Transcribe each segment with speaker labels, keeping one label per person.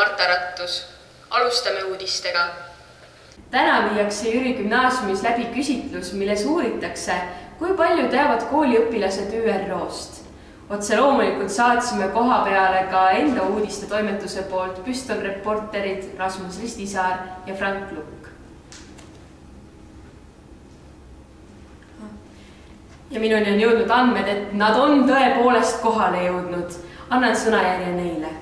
Speaker 1: Marta Rattus. Alustame uudistega.
Speaker 2: Täna viiakse Jüri gümnaasiumis läbi küsitlus, milles uuritakse, kui palju teavad kooliõpilased ÜRO-st. Otse loomulikult saatsime koha peale ka enda uudiste toimetuse poolt Püstol reporterid Rasmus Ristisaar ja Frank Lukk. Ja minuni on jõudnud andmed, et nad on tõepoolest kohale jõudnud. Annan sõnajärje neile.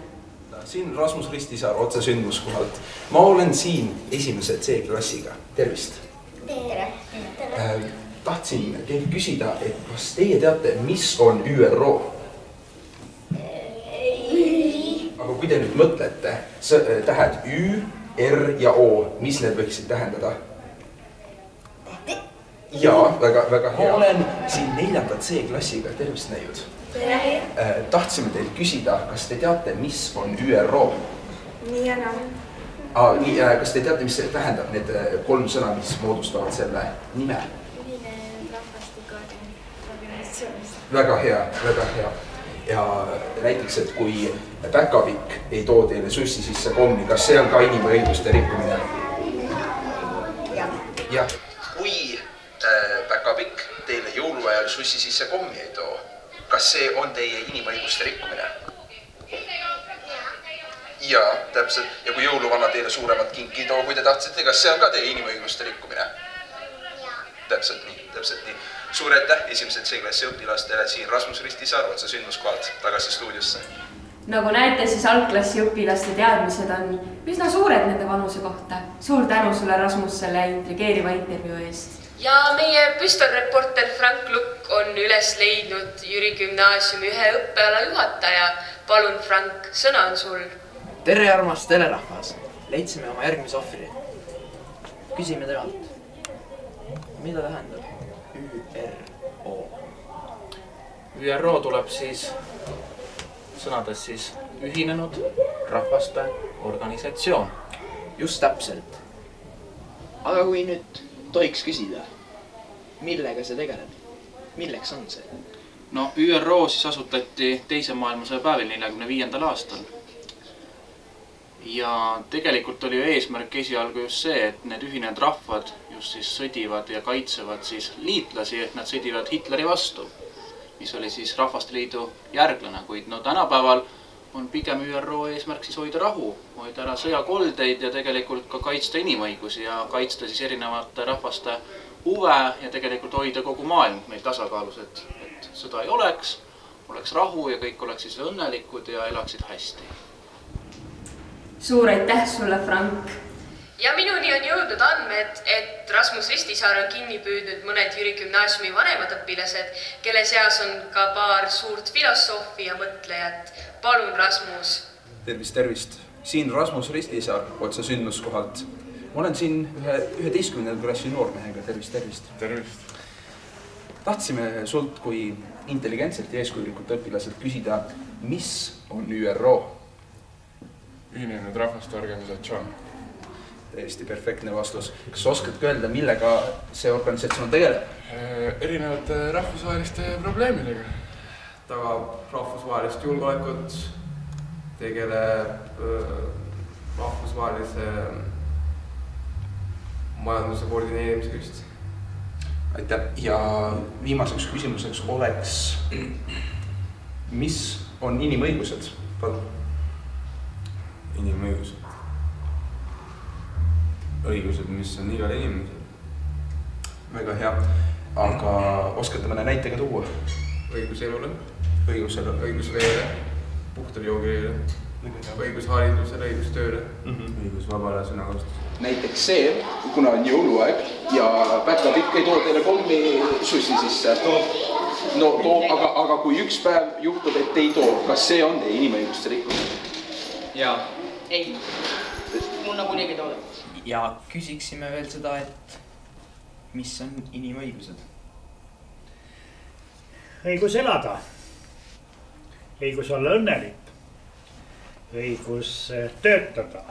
Speaker 3: Siin Rasmus Ristisaar otse sündmuskohalt. Ma olen siin esimese C-klassiga. Tervist!
Speaker 4: Tere!
Speaker 3: Tahtsin teilt küsida, et kas teie teate, mis on ÜRO? Aga kui te nüüd mõtlete, tähed Ü, R ja O, mis need võiksid tähendada? Jaa, väga hea. Ma olen siin 4. C-klassiga. Tervist näinud! Tahtsime teilt küsida, kas te teate, mis on ÜRO?
Speaker 4: Nii enam.
Speaker 3: Kas te teate, mis see tähendab, need 3 sõna, mis moodustavad selle nime?
Speaker 4: Ühine rahvastikuorganisatsioonist.
Speaker 3: Väga hea. Ja näiteks, et kui päkapikk ei too teile sussi sisse kommi, kas see on ka inimõiguste rikkumine? Jah. Kui päkapikk teile jõuluajal sussi sisse kommi ei too, kas see on teie inimõiguste rikkumine? Jaa, täpselt. Ja kui jõuluvana teile suuremat kinki ei too, kui te tahtsite, kas see on ka teie inimõiguste rikkumine? Täpselt nii. Suur aitäh esimesed C-klassi õpilastele siin Rasmus Ristisaar otse sündmuskohalt tagasi stuudiosse.
Speaker 2: Nagu näete, siis algklassi õpilaste teadmised on üsna suured nende vanuse kohta. Suur tänu sulle, Rasmus, selle intrigeeriva intervjuu eest.
Speaker 1: Ja meie Püstol reporter Frank Lukk on üles leidnud Jüri gümnaasiumi ühe õppeala juhataja. Palun, Frank, sõna on sul.
Speaker 5: Tere, armas telerahvas! Leidsime oma järgmise ohvri. Küsime temalt. Mida tähendab ÜRO?
Speaker 6: ÜRO tuleb siis sõnades siis ühinenud rahvaste organisatsioon.
Speaker 5: Just täpselt. Aga kui nüüd tohiks küsida, millega see tegeleb? Milleks on see?
Speaker 6: No ÜRO siis asutati teise maailmasõja päevil 45. aastal. Ja tegelikult oli ju eesmärk esialgu just see, et need ühinenud rahvad just siis sõdivad ja kaitsevad siis liitlasi, et nad sõdivad Hitleri vastu, mis oli siis Rahvaste Liidu järglane, kuid no tänapäeval on pigem ÜRO eesmärk siis hoida rahu, hoida ära sõjakoldeid ja tegelikult ka kaitsta inimõigusi ja kaitsta siis erinevate rahvaste huve ja tegelikult hoida kogu maailm meil tasakaalus, et sõda ei oleks rahu ja kõik oleks siis õnnelikud ja elaksid hästi.
Speaker 2: Suur aitäh sulle, Frank!
Speaker 1: Ja minuni on jõudnud andmed, et Rasmus Ristisaar on kinni püüdnud mõned Jüri gümnaasiumi vanemad õpilased, kelle seas on ka paar suurt filosoofi ja mõtlejat. Palun, Rasmus!
Speaker 3: Tervist! Siin Rasmus Ristisaar otse sündmuskohalt. Ma olen siin 11. klassi noormehega. Tervist! Tahtsime sult kui intelligentselt ja eeskujulikult õpilaselt küsida, mis on ÜRO?
Speaker 7: Ühinenud rahvaste organisatsioon.
Speaker 3: Täiesti perfektne vastus. Kas oskadki öelda, millega see organisatsioon tegeleb?
Speaker 7: Erinevate rahvusvaheliste probleemidega.
Speaker 8: Tagab rahvusvahelist julgeolekut, tegeleb rahvusvahelise majanduse koordineerimisega just.
Speaker 3: Aitäh. Ja viimaseks küsimuseks oleks, mis on inimõigused? Palun.
Speaker 7: Inimõigused. Õigused, mis on igal inimesel.
Speaker 3: Väga hea. Aga oskate mõne näitega tuua?
Speaker 8: Õigus elule.
Speaker 3: Õigus
Speaker 8: veele. Puhtale joogile. Õigus haridusele, õigus tööle.
Speaker 7: Õigus vabale sõnakasutusele.
Speaker 3: Näiteks see, kuna on jõuluaeg ja päkapikk ei too teile kommi sussi sisse. No toob, aga kui üks päev juhtub, et ei too, kas see on teie inimõiguste rikkumine?
Speaker 5: Jaa.
Speaker 9: Ei, mul nagunii ei tooda.
Speaker 5: Ja küsiksime veel seda, et mis on inimõigused?
Speaker 10: Õigus elada, õigus olla õnnelik, õigus töötada.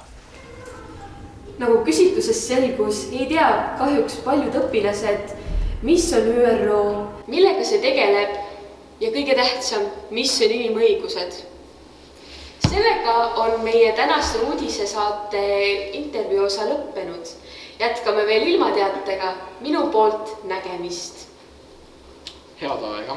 Speaker 2: Nagu küsitluses selgus, ei tea kahjuks paljud õpilased, mis on ÜRO, millega see tegeleb ja kõige tähtsam, mis on inimõigused. Sellega on meie tänaste uudisesaate intervjuu osa lõppenud. Jätkame veel ilmateatega. Minu poolt nägemist.
Speaker 5: Head aega.